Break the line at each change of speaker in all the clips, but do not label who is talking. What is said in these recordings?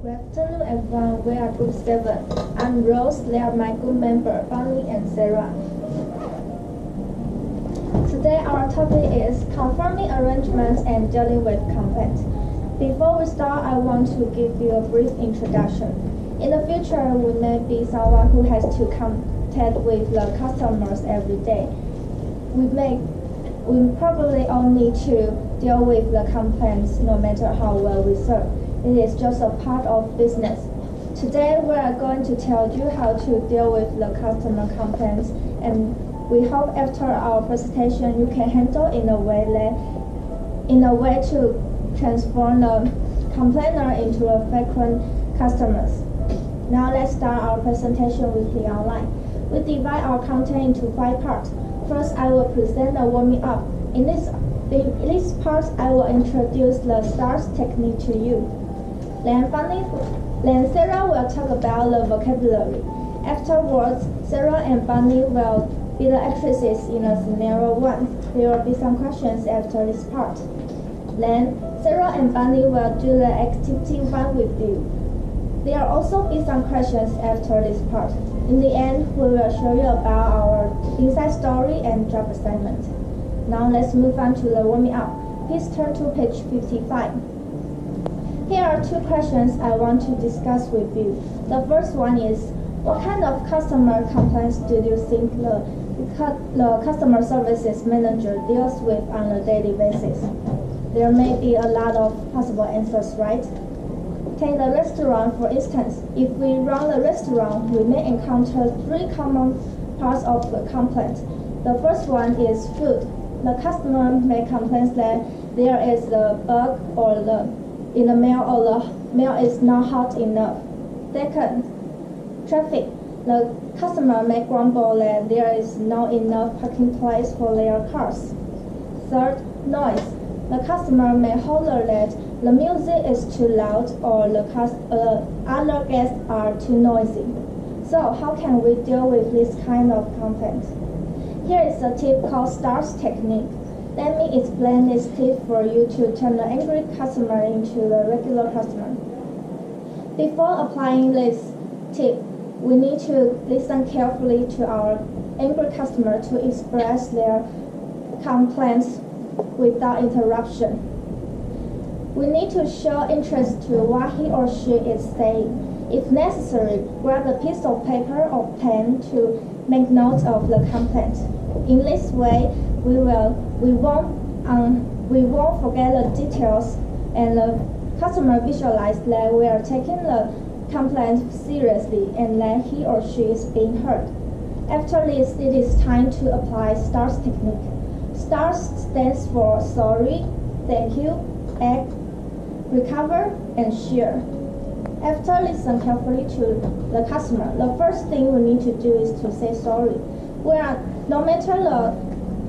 Good afternoon, everyone. We are Group 7. I'm Rose. They are my group member, Bunny and Sarah. Today, our topic is confirming arrangements and dealing with complaints. Before we start, I want to give you a brief introduction. In the future, we may be someone who has to contact with the customers every day. We probably all need to deal with the complaints no matter how well we serve. It is just a part of business. Today we are going to tell you how to deal with the customer complaints, and we hope after our presentation you can handle in a way to transform the complainer into a frequent customers. Now let's start our presentation with Liang. We divide our content into 5 parts. First, I will present the warming up. In this part, I will introduce the stars technique to you. Then Sarah will talk about the vocabulary. Afterwards, Sarah and Bunny will be the actresses in a scenario 1. There will be some questions after this part. Then Sarah and Bunny will do the activity 1 with you. There will also be some questions after this part. In the end, we will show you about our inside story and job assignment. Now let's move on to the warming up. Please turn to page 55. Here are 2 questions I want to discuss with you. The first one is, what kind of customer complaints do you think the customer services manager deals with on a daily basis? There may be a lot of possible answers, right? Take the restaurant for instance. If we run the restaurant, we may encounter 3 common parts of the complaint. The first one is food. The customer may complain that there is a bug in the meal or the meal is not hot enough. Second, traffic. The customer may grumble that there is not enough parking place for their cars. Third, noise. The customer may holler that the music is too loud or the other guests are too noisy. So how can we deal with this kind of complaint? Here is a tip called stars technique. Let me explain this tip for you to turn the angry customer into the regular customer. Before applying this tip, we need to listen carefully to our angry customer to express their complaints without interruption. We need to show interest to what he or she is saying. If necessary, grab a piece of paper or pen to make notes of the complaint. In this way, we won't forget the details, and the customer visualize that we are taking the complaint seriously and that he or she is being heard. After this, it is time to apply STARS technique. STARS stands for sorry, thank you, act, recover, and share. After listening carefully to the customer, the first thing we need to do is to say sorry. No matter the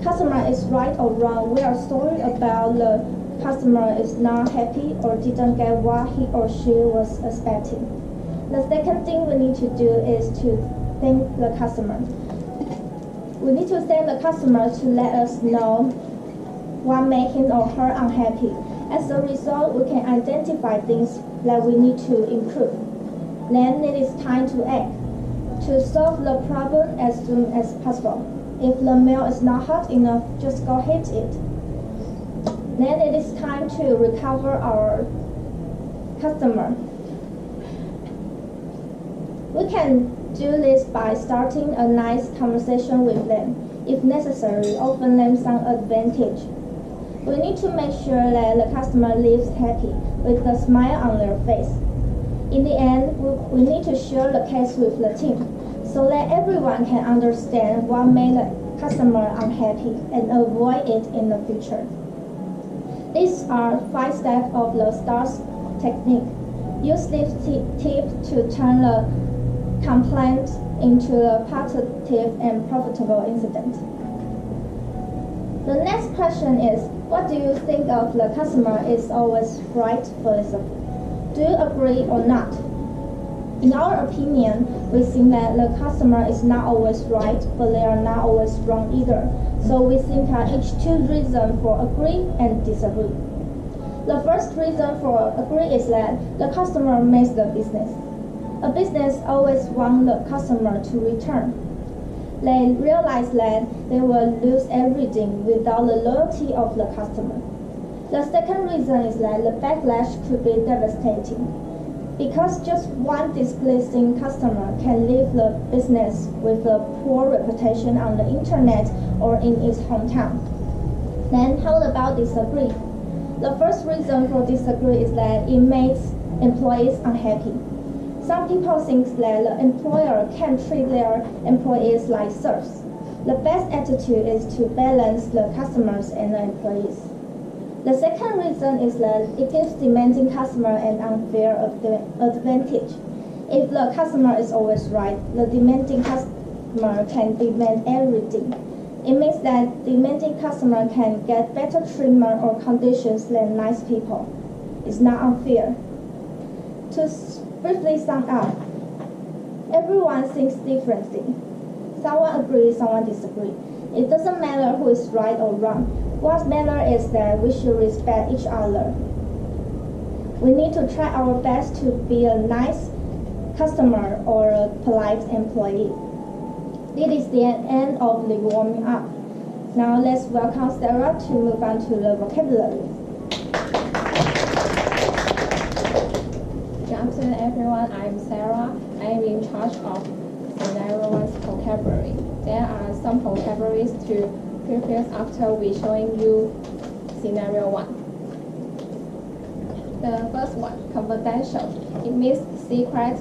customer is right or wrong, we are sorry about the customer is not happy or didn't get what he or she was expecting. The second thing we need to do is to thank the customer. We need to thank the customer to let us know what made him or her unhappy. As a result, we can identify things that we need to improve. Then it is time to act, to solve the problem as soon as possible. If the meal is not hot enough, just go heat it. Then it is time to recover our customer. We can do this by starting a nice conversation with them. If necessary, offer them some advantage. We need to make sure that the customer leaves happy with a smile on their face. In the end, we need to share the case with the team so that everyone can understand what made the customer unhappy and avoid it in the future. These are 5 steps of the STARS technique. Use this tip to turn the complaint into a positive and profitable incident. The next question is, what do you think of the customer is always right philosophy? Do you agree or not? In our opinion, we think that the customer is not always right, but they are not always wrong either. So we think each 2 reasons for agree and disagree. The first reason for agree is that the customer makes the business. A business always wants the customer to return. They realize that they will lose everything without the loyalty of the customer. The second reason is that the backlash could be devastating, because just one displeasing customer can leave the business with a poor reputation on the internet or in its hometown. Then how about disagree? The first reason for disagree is that it makes employees unhappy. Some people think that the employer can treat their employees like serfs. The best attitude is to balance the customers and the employees. The second reason is that it gives demanding customer an unfair advantage. If the customer is always right, the demanding customer can demand everything. It means that demanding customer can get better treatment or conditions than nice people. It's not unfair. To briefly sum up, everyone thinks differently. Someone agrees, someone disagrees. It doesn't matter who is right or wrong. What matters is that we should respect each other. We need to try our best to be a nice customer or a polite employee. This is the end of the warming up. Now let's welcome Sarah to move on to the vocabulary.
Good afternoon, everyone. I'm Sarah. I'm in charge of Scenario 1's vocabulary. There are some vocabularies to preview after we showing you Scenario 1. The first one, confidential. It means secret,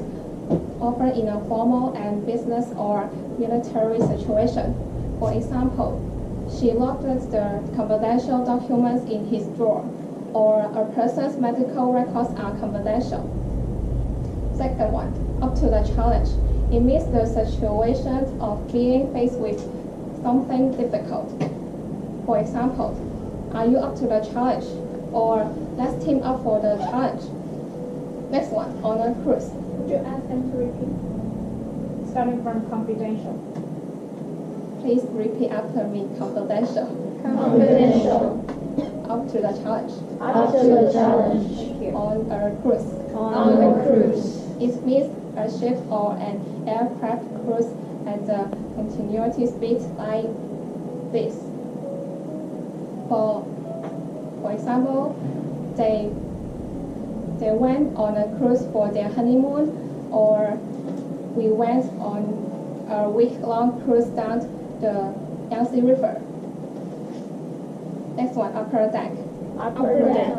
often in a formal and business or military situation. For example, she locked the confidential documents in his drawer, or a person's medical records are confidential. Second one, up to the challenge. It means the situation of being faced with something difficult. For example, are you up to the challenge? Or let's team up for the challenge. Next one, on a cruise.
Would you ask them to repeat? Starting from confidential.
Please repeat after me, confidential.
Confidential.
Up to the challenge.
Up to the challenge.
On a cruise.
On a cruise.
It means a ship or an aircraft cruise at a continuity speed like this. For example, they went on a cruise for their honeymoon, or we went on a week-long cruise down the Yangtze River. Next one, upper deck.
Upper deck.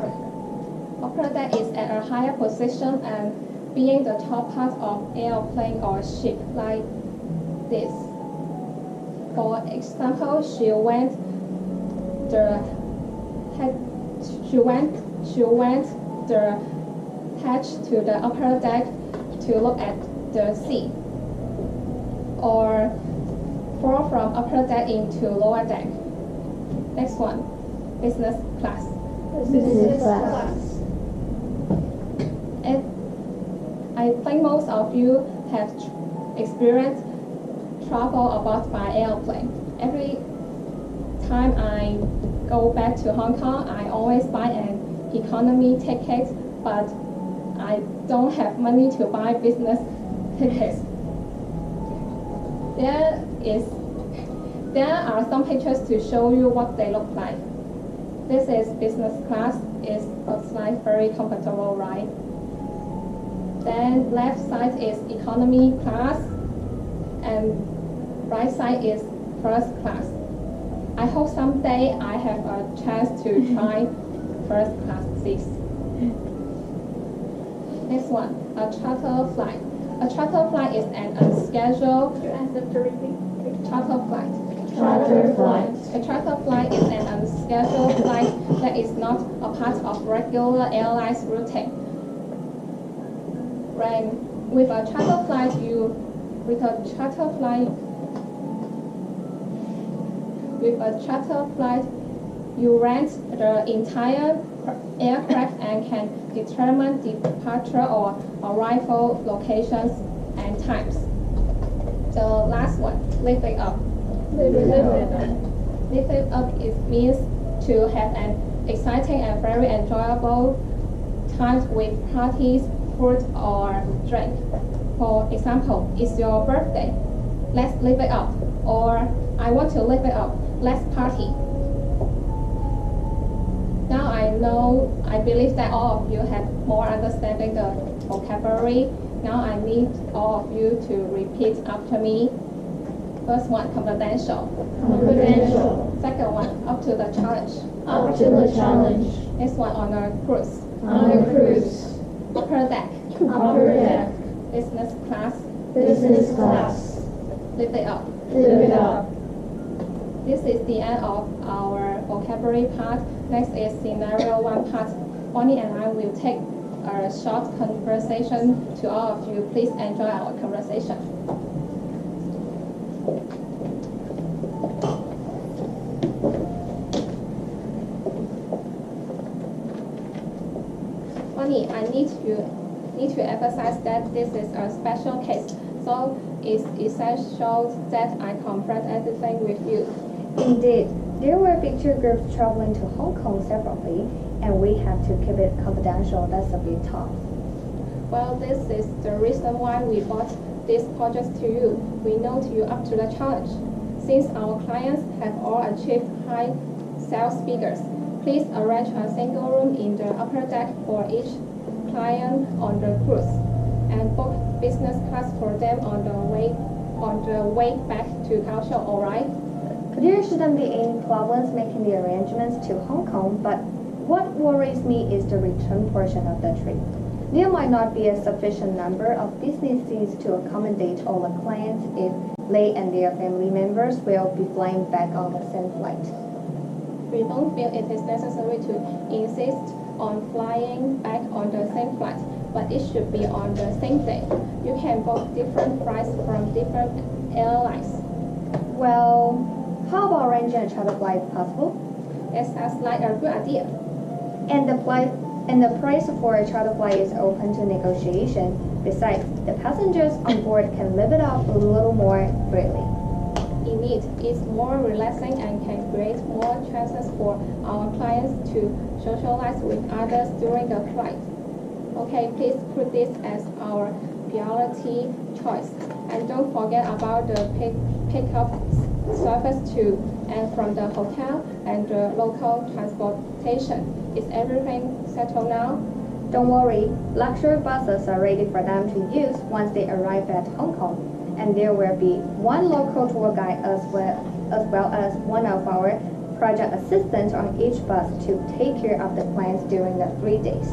Upper deck is at a higher position and being the top part of airplane or ship like this. For example, she went the hatch to the upper deck to look at the sea, or fall from upper deck into lower deck. Next one, business class.
Business class.
I think most of you have experienced travel about by airplane. Every time I go back to Hong Kong, I always buy an economy ticket, but I don't have money to buy business tickets. There are some pictures to show you what they look like. This is business class. It looks like very comfortable, right? Then left side is economy class, and right side is first class. I hope someday I have a chance to try first class seats. Next one, a charter flight. A charter flight is an unscheduled.
Would you ask them to repeat?
Charter flight.
Charter flight.
A charter flight is an unscheduled flight that is not a part of regular airlines routine. With a charter flight, you rent the entire aircraft and can determine departure or arrival locations and times. The last one, lift it up. Lift it up means to have an exciting and very enjoyable times with parties, food, or drink. For example, it's your birthday, let's live it up, or I want to live it up, let's party. Now I believe that all of you have more understanding the vocabulary. Now I need all of you to repeat after me. First one, confidential.
Confidential.
Second one, up to the challenge.
Up to the challenge.
Next one, on a cruise.
On a cruise.
Upper deck.
Upper deck.
Business class.
Business class.
Live it up.
Live it up.
This is the end of our vocabulary part. Next is scenario 1 part. Bonnie and I will take a short conversation to all of you. Please enjoy our conversation. Bonnie, I need to emphasize that this is a special case, so it's essential that I confront everything with you.
Indeed, there will be two groups traveling to Hong Kong separately, and we have to keep it confidential. That's a bit tough.
Well, this is the reason why we brought this project to you. We know you up to the challenge. Since our clients have all achieved high sales figures, please arrange a single room in the upper deck for each client on the cruise, and book business class for them on the way back to Kaohsiung. All right?
There shouldn't be any problems making the arrangements to Hong Kong, but what worries me is the return portion of the trip. There might not be a sufficient number of business seats to accommodate all the clients if they and their family members will be flying back on the same flight.
We don't feel it is necessary to insist on flying back on the same flight, but it should be on the same day. You can book different flights from different airlines.
Well, how about arranging a charter flight if possible?
It sounds like a good idea.
And the price for a charter flight is open to negotiation. Besides, the passengers on board can live it up a little more freely.
Indeed, it's more relaxing and can create more chances for our clients to socialize with others during the flight. Okay, please put this as our priority choice. And don't forget about the pickup service to and from the hotel and the local transportation. Is everything settled now?
Don't worry, luxury buses are ready for them to use once they arrive at Hong Kong. And there will be one local tour guide as well as one of our project assistants on each bus to take care of the clients during the 3 days.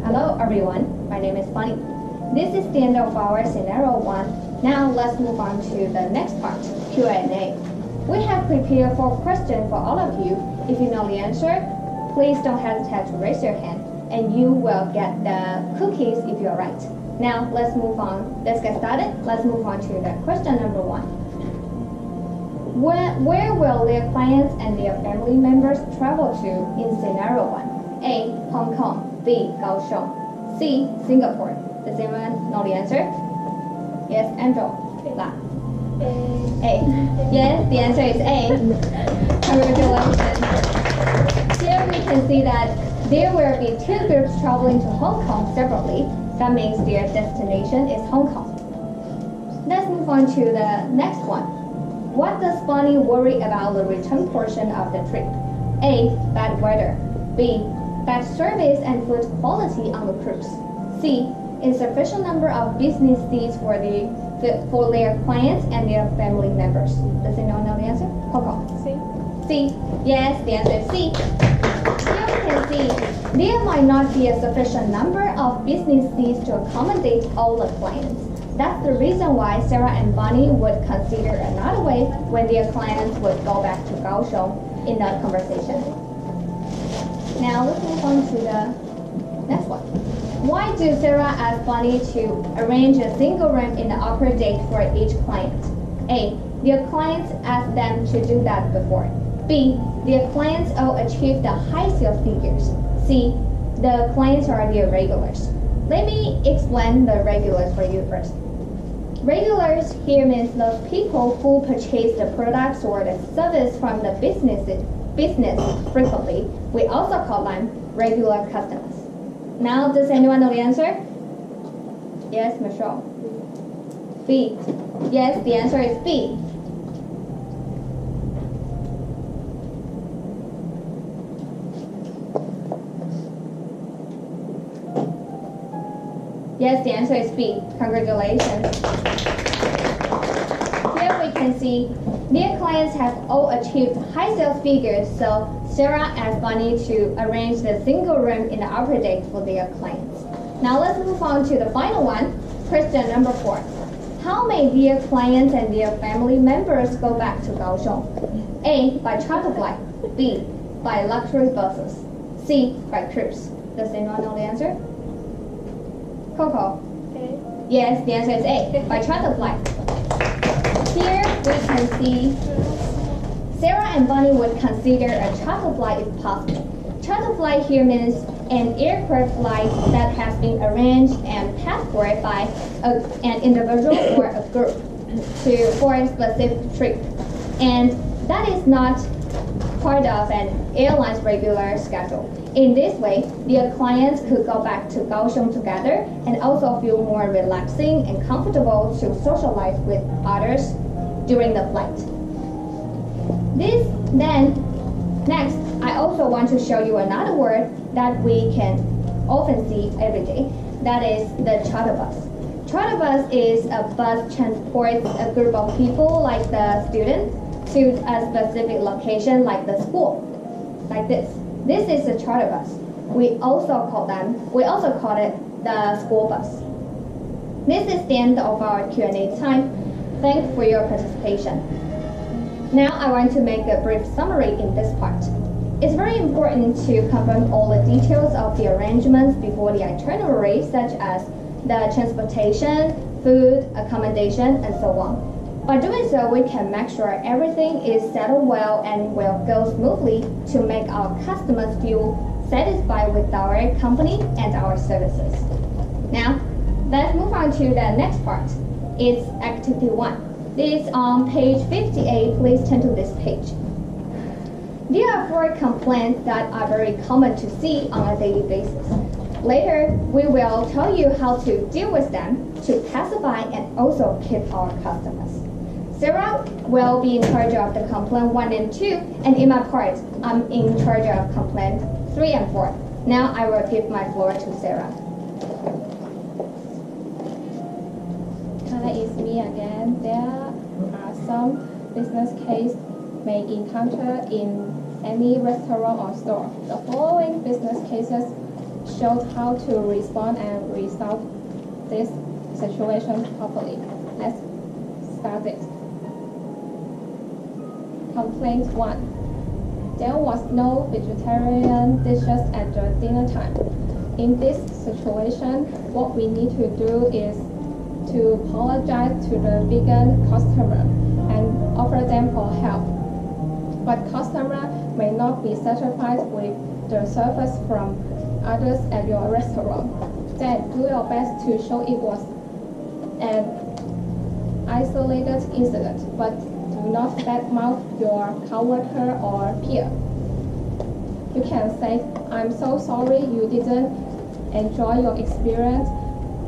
Hello everyone, my name is Bonnie. This is the end of our scenario 1. Now let's move on to the next part, Q&A. We have prepared 4 questions for all of you. If you know the answer, please don't hesitate to raise your hand, and you will get the cookies if you're right. Now let's move on. Let's get started. Let's move on to the question number 1. Where will their clients and their family members travel to in scenario 1? A. Hong Kong. B. Kaohsiung. C. Singapore. Does anyone know the answer? Yes, Andrew. La. A. Yes, the answer is A. Congratulations. Here we can see that there will be 2 groups traveling to Hong Kong separately. That means their destination is Hong Kong. Let's move on to the next one. What does Bonnie worry about the return portion of the trip? A. Bad weather. B. Bad service and food quality on the cruise. C. Insufficient number of business seats for their clients and their family members. Does anyone know the answer? Coco. C. Yes, the answer is C. Here we can see there might not be a sufficient number of business seats to accommodate all the clients. That's the reason why Sarah and Bonnie would consider another way when their clients would go back to Kaohsiung in that conversation. Now let's move on to the next one. Why do Sarah ask Bonnie to arrange a single room in the upper deck for each client? A. Their clients asked them to do that before. B. Their clients all achieved the high sales figures. C. The clients are their regulars. Let me explain the regulars for you first. Regulars here means those people who purchase the products or the service from the business frequently. We also call them regular customers. Now, does anyone know the answer? Yes, Michelle. B. Yes, the answer is B. Yes, the answer is B. Congratulations. Here we can see their clients have all achieved high sales figures, so Sarah asked Bunny to arrange the single room in the upper deck for their clients. Now let's move on to the final one. Question number 4. How may their clients and their family members go back to Kaohsiung? A. By charter flight. B. By luxury buses. C. By cruise. Does anyone know the answer? Coco?
A.
Yes, the answer is A. By charter flight. Here we can see Sarah and Bunny would consider a charter flight if possible. Charter flight here means an aircraft flight that has been arranged and paid for by an individual or a group for a specific trip. And that is not part of an airline's regular schedule. In this way, their clients could go back to Kaohsiung together and also feel more relaxing and comfortable to socialize with others during the flight. Next, I also want to show you another word that we can often see every day. That is the charter bus. Charter bus is a bus transports a group of people, like the students, to a specific location, like the school, like this. This is a charter bus. We also call it the school bus. This is the end of our Q&A time. Thanks for your participation. Now I want to make a brief summary in this part. It's very important to confirm all the details of the arrangements before the itinerary, such as the transportation, food, accommodation, and so on. By doing so, we can make sure everything is settled well and will go smoothly to make our customers feel satisfied with our company and our services. Now, let's move on to the next part. It's Activity 1. This is on page 58. Please turn to this page. There are 4 complaints that are very common to see on a daily basis. Later, we will tell you how to deal with them to pacify and also keep our customers. Sarah will be in charge of the complaint 1 and 2, and in my part, I'm in charge of complaint 3 and 4. Now I will give my floor to Sarah.
Hi, it's me again. There are some business cases may encounter in any restaurant or store. The following business cases show how to respond and resolve this situation properly. Let's start it. Complaint 1. There was no vegetarian dishes at the dinner time. In this situation, what we need to do is to apologize to the vegan customer and offer them for help. But customer may not be satisfied with the service from others at your restaurant. Then do your best to show it was an isolated incident, but do not badmouth your coworker or peer. You can say, I'm so sorry you didn't enjoy your experience,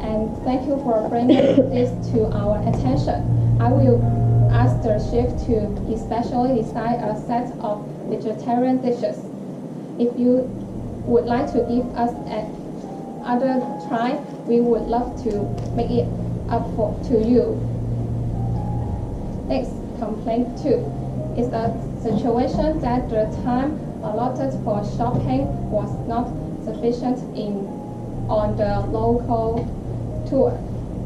and thank you for bringing this to our attention. I will ask the chef to especially design a set of vegetarian dishes. If you would like to give us another try, we would love to make it up to you. Next, complaint 2 is a situation that the time allotted for shopping was not sufficient on the local tour.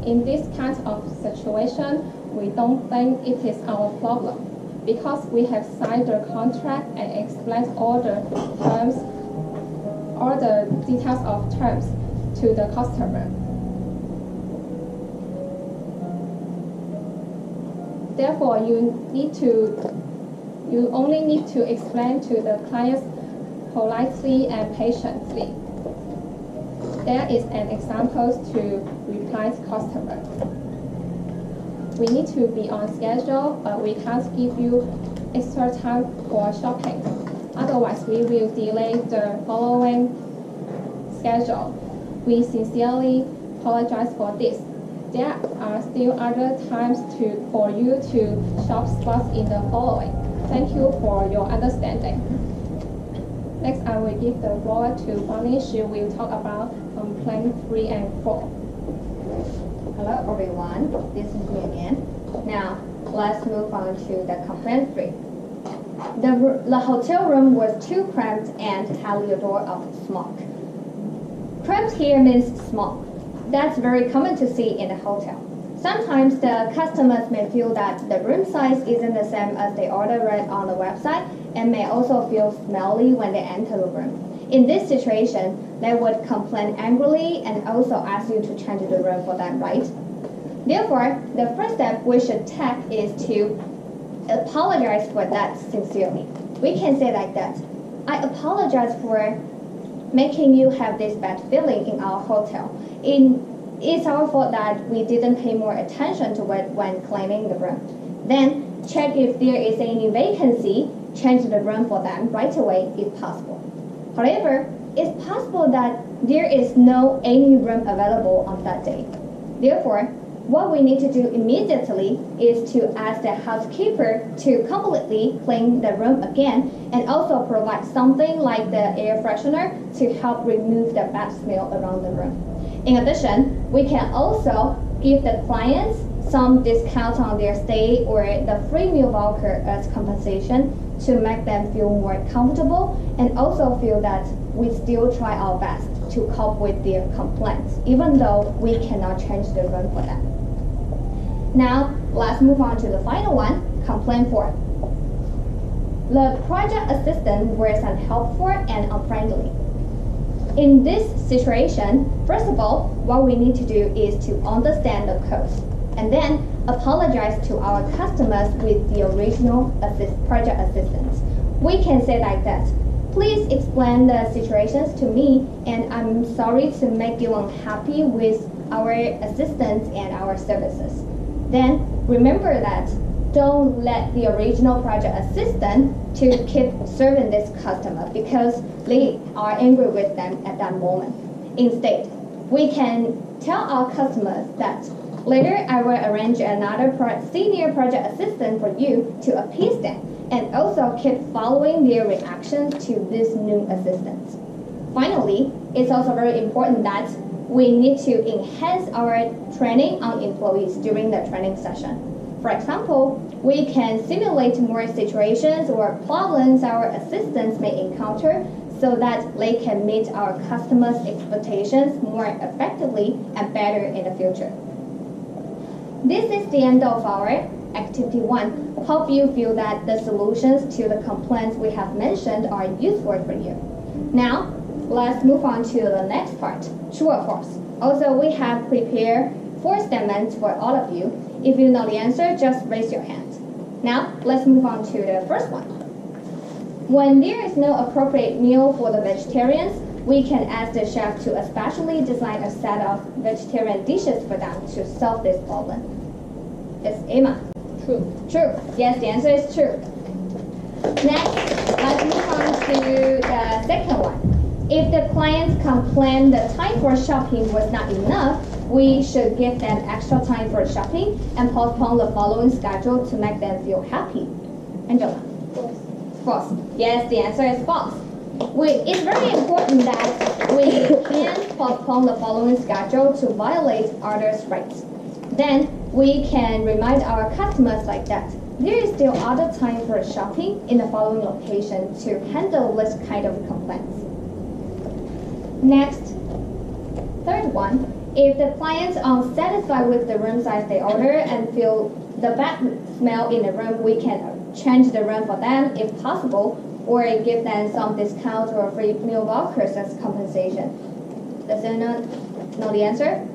In this kind of situation, we don't think it is our problem because we have signed the contract and explained all the details of terms to the customer. Therefore, you only need to explain to the clients politely and patiently. There is an example to reply to customer. we need to be on schedule, but we can't give you extra time for shopping. Otherwise, we will delay the following schedule. We sincerely apologize for this. There are still other times for you to shop spots in the following. Thank you for your understanding. Next, I will give the floor to Bonnie. She will talk about complaint 3 and 4.
Hello everyone, this is me again. Now, let's move on to the complaint 3. The hotel room was too cramped and had a odor of smoke. Cramped here means smoke. That's very common to see in a hotel. Sometimes the customers may feel that the room size isn't the same as they ordered on the website and may also feel smelly when they enter the room. In this situation, they would complain angrily and also ask you to change the room for them, right? Therefore, the first step we should take is to apologize for that sincerely. We can say like that, I apologize for making you have this bad feeling in our hotel. It's our fault that we didn't pay more attention to it when cleaning the room. Then check if there is any vacancy, change the room for them right away if possible. However, it's possible that there is no any room available on that day. Therefore, what we need to do immediately is to ask the housekeeper to completely clean the room again and also provide something like the air freshener to help remove the bad smell around the room. In addition, we can also give the clients some discount on their stay or the free meal voucher as compensation to make them feel more comfortable and also feel that we still try our best to cope with their complaints, even though we cannot change the room for them. Now, let's move on to the final one, complaint 4. The project assistant was unhelpful and unfriendly. In this situation, first of all, what we need to do is to understand the code and then apologize to our customers with the original project assistants. We can say like that, please explain the situations to me and I'm sorry to make you unhappy with our assistance and our services. Then remember that don't let the original project assistant to keep serving this customer because they are angry with them at that moment. Instead, we can tell our customers that later I will arrange another senior project assistant for you to appease them and also keep following their reactions to this new assistants. Finally, it's also very important that we need to enhance our training on employees during the training session. For example, we can simulate more situations or problems our assistants may encounter so that they can meet our customers' expectations more effectively and better in the future. This is the end of our Activity 1. Hope you feel that the solutions to the complaints we have mentioned are useful for you. Now, let's move on to the next part, true or false. Also, we have prepared 4 statements for all of you. If you know the answer, just raise your hand. Now, let's move on to the first one. When there is no appropriate meal for the vegetarians, we can ask the chef to especially design a set of vegetarian dishes for them to solve this problem. Yes, Emma?
True.
True. Yes, the answer is true. Next, let's move on to the second one. If the clients complain the time for shopping was not enough, we should give them extra time for shopping and postpone the following schedule to make them feel happy. Angela?
False.
False. Yes, the answer is false. It's very important that we can't postpone the following schedule to violate others' rights. Then we can remind our customers like that. There is still other time for shopping in the following location to handle this kind of complaints. Next, third one. If the clients are unsatisfied with the room size they order and feel the bad smell in the room, we can change the room for them if possible, or give them some discount or free meal vouchers as compensation. Does anyone know the answer?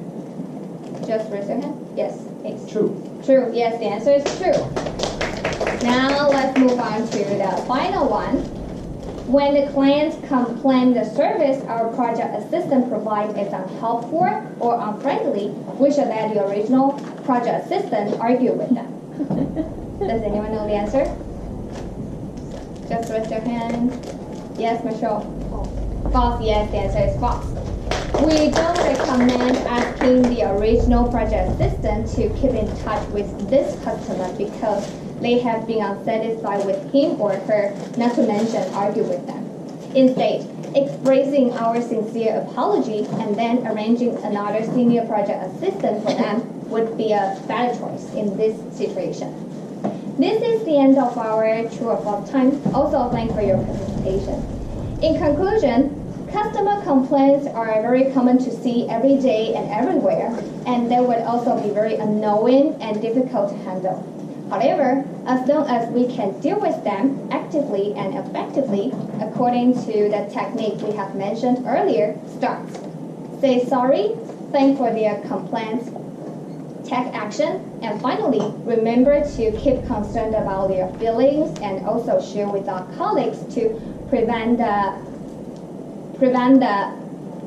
Just raise your hand. Yes, it's
True.
True. Yes, the answer is true. Now let's move on to the final one. When the clients complain the service our project assistant provides is unhelpful or unfriendly, we should let the original project assistant argued with them. Does anyone know the answer? Just raise your hand. Yes, Michelle. False. Yes, the answer is false. We don't recommend asking the original project assistant to keep in touch with this customer because they have been unsatisfied with him or her, not to mention argue with them. Instead, expressing our sincere apology and then arranging another senior project assistant for them would be a better choice in this situation. This is the end of our true or false time. Also, thanks for your participation. In conclusion, customer complaints are very common to see every day and everywhere, and they would also be very annoying and difficult to handle. However, as long as we can deal with them actively and effectively, according to the technique we have mentioned earlier, starts. Say sorry, thank for their complaints, take action, and finally, remember to keep concerned about their feelings and also share with our colleagues to prevent the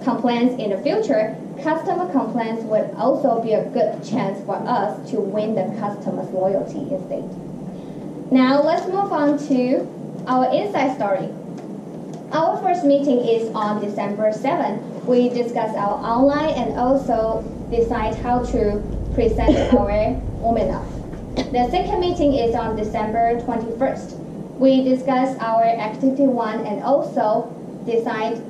complaints in the future. Customer complaints would also be a good chance for us to win the customer's loyalty instead. Now let's move on to our inside story. Our first meeting is on December 7th. We discuss our online and also decide how to present our webinar. The second meeting is on December 21st. We discuss our activity 1 and also decide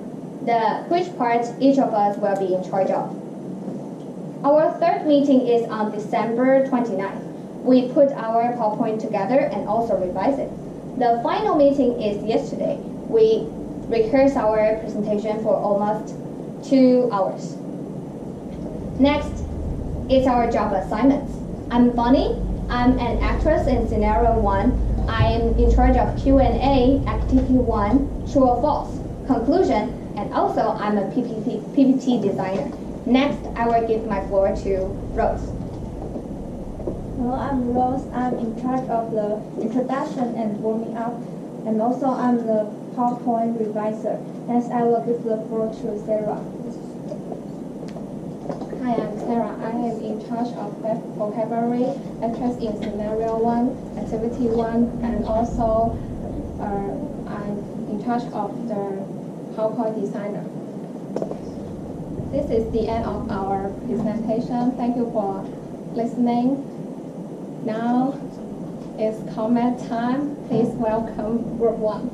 which parts each of us will be in charge of. Our third meeting is on December 29th. We put our PowerPoint together and also revise it. The final meeting is yesterday. We rehearsed our presentation for almost 2 hours. Next is our job assignments. I'm Bonnie. I'm an actress in scenario 1. I am in charge of Q&A, activity 1, true or false, conclusion, and also I'm a PPT designer. Next, I will give my floor to Rose.
Hello, I'm Rose. I'm in charge of the introduction and warming up, and also I'm the PowerPoint reviser. Next, I will give the floor to Sarah.
Hi, I'm Sarah. I am in charge of vocabulary, interest in scenario 1, activity 1, and also I'm in charge of the PowerPoint designer. This is the end of our presentation. Thank you for listening. Now it's comment time. Please welcome group 1.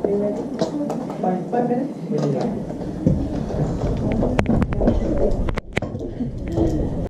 Are you ready? 5 minutes?